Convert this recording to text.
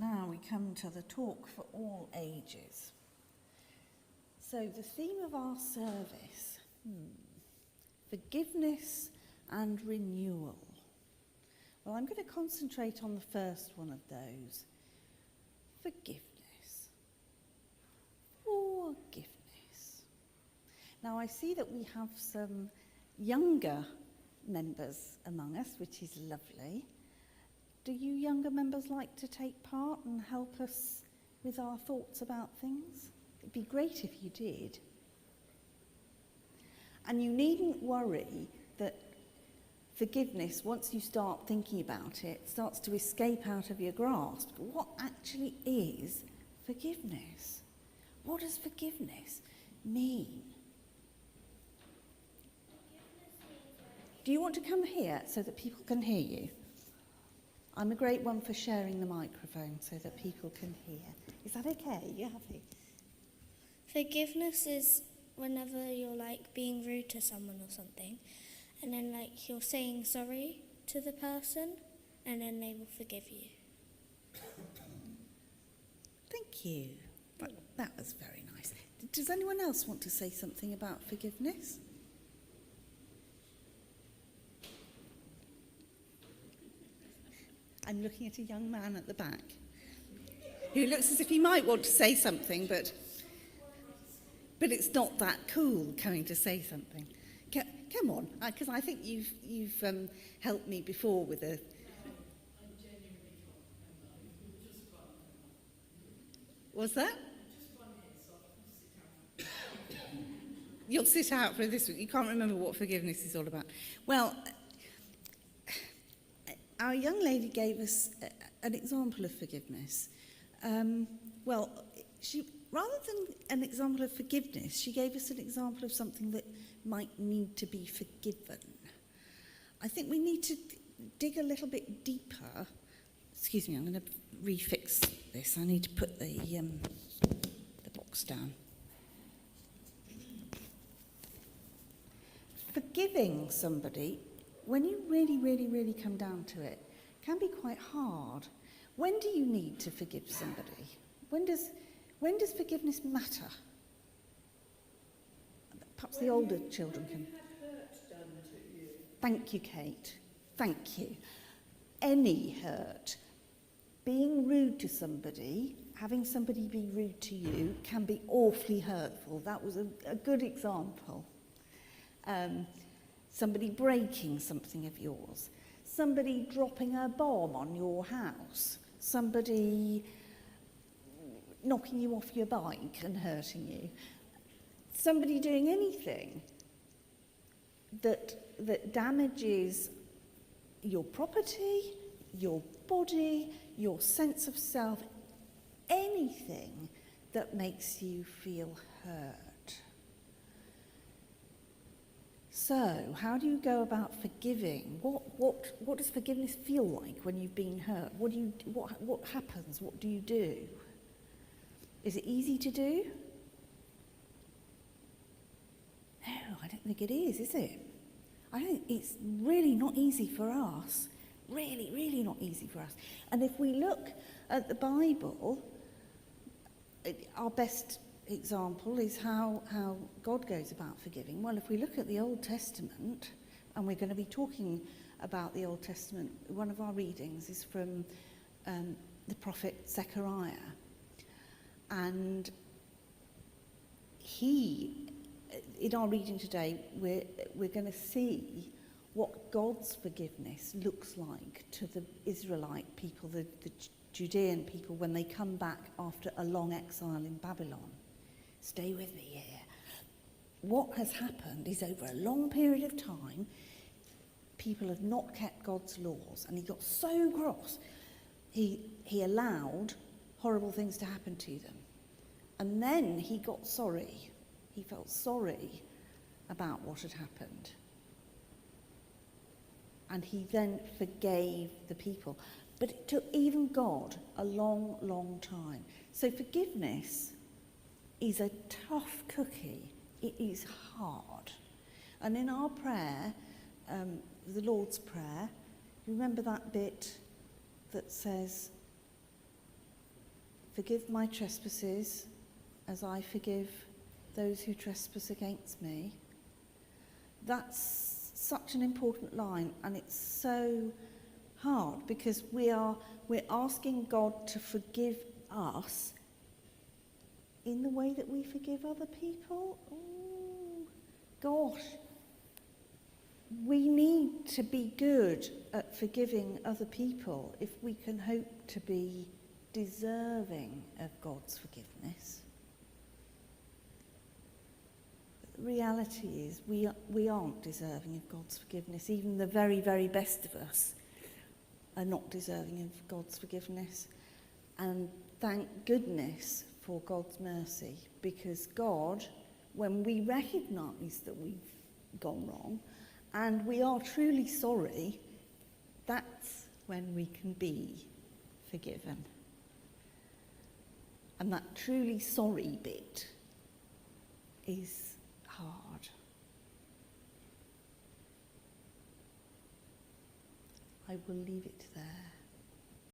now we come to the talk for all ages. So the theme of our service, forgiveness and renewal. Well, I'm going to concentrate on the first one of those, forgiveness. Forgiveness. Now I see that we have some younger members among us, which is lovely. Do you younger members like to take part and help us with our thoughts about things? It'd be great if you did. And you needn't worry that forgiveness, once you start thinking about it, starts to escape out of your grasp. What actually is forgiveness? What does forgiveness mean? Do you want to come here so that people can hear you? I'm a great one for sharing the microphone so that people can hear. Is that okay? You happy? Forgiveness is whenever you're being rude to someone or something, and then you're saying sorry to the person, and then they will forgive you. Thank you. That was very nice. Does anyone else want to say something about forgiveness? I'm looking at a young man at the back who looks as if he might want to say something, but it's not that cool coming to say something. Come on, because I think you've helped me before with a... What's that? You'll sit out for this week. You can't remember what forgiveness is all about. Well, our young lady gave us an example of forgiveness. She, rather than an example of forgiveness, she gave us an example of something that might need to be forgiven. I think we need to dig a little bit deeper. Excuse me, I'm going to refix this. I need to put the box down. Forgiving somebody, when you really, really, really come down to it, can be quite hard. When do you need to forgive somebody? When does forgiveness matter? Perhaps the older children can. Hurt done to you. Thank you, Kate. Thank you. Any hurt. Being rude to somebody, having somebody be rude to you, can be awfully hurtful. That was a good example. Somebody breaking something of yours, somebody dropping a bomb on your house, somebody knocking you off your bike and hurting you, somebody doing anything that damages your property, your body, your sense of self, anything that makes you feel hurt. So, how do you go about forgiving? What does forgiveness feel like when you've been hurt? What happens? What do you do? Is it easy to do? No, I don't think it is it? I think it's really not easy for us. Really, really not easy for us. And if we look at the Bible, our best example is how God goes about forgiving. Well, if we look at the Old Testament, and we're going to be talking about the Old Testament, one of our readings is from the prophet Zechariah. And in our reading today, we're going to see what God's forgiveness looks like to the Israelite people, the Judean people, when they come back after a long exile in Babylon. Stay with me here. What has happened is over a long period of time, people have not kept God's laws, and he got so cross, he allowed horrible things to happen to them. And then he got sorry. He felt sorry about what had happened. And he then forgave the people. But it took even God a long, long time. So forgiveness is a tough cookie. It is hard. And in our prayer, the Lord's Prayer, remember that bit that says, Forgive my trespasses as I forgive those who trespass against me. That's such an important line, and it's so hard because we're asking God to forgive us in the way that we forgive other people. Oh, gosh. We need to be good at forgiving other people if we can hope to be deserving of God's forgiveness. But the reality is we aren't deserving of God's forgiveness. Even the very, very best of us are not deserving of God's forgiveness. And thank goodness for God's mercy, because God, when we recognise that we've gone wrong and we are truly sorry, that's when we can be forgiven. And that truly sorry bit is hard. I will leave it there.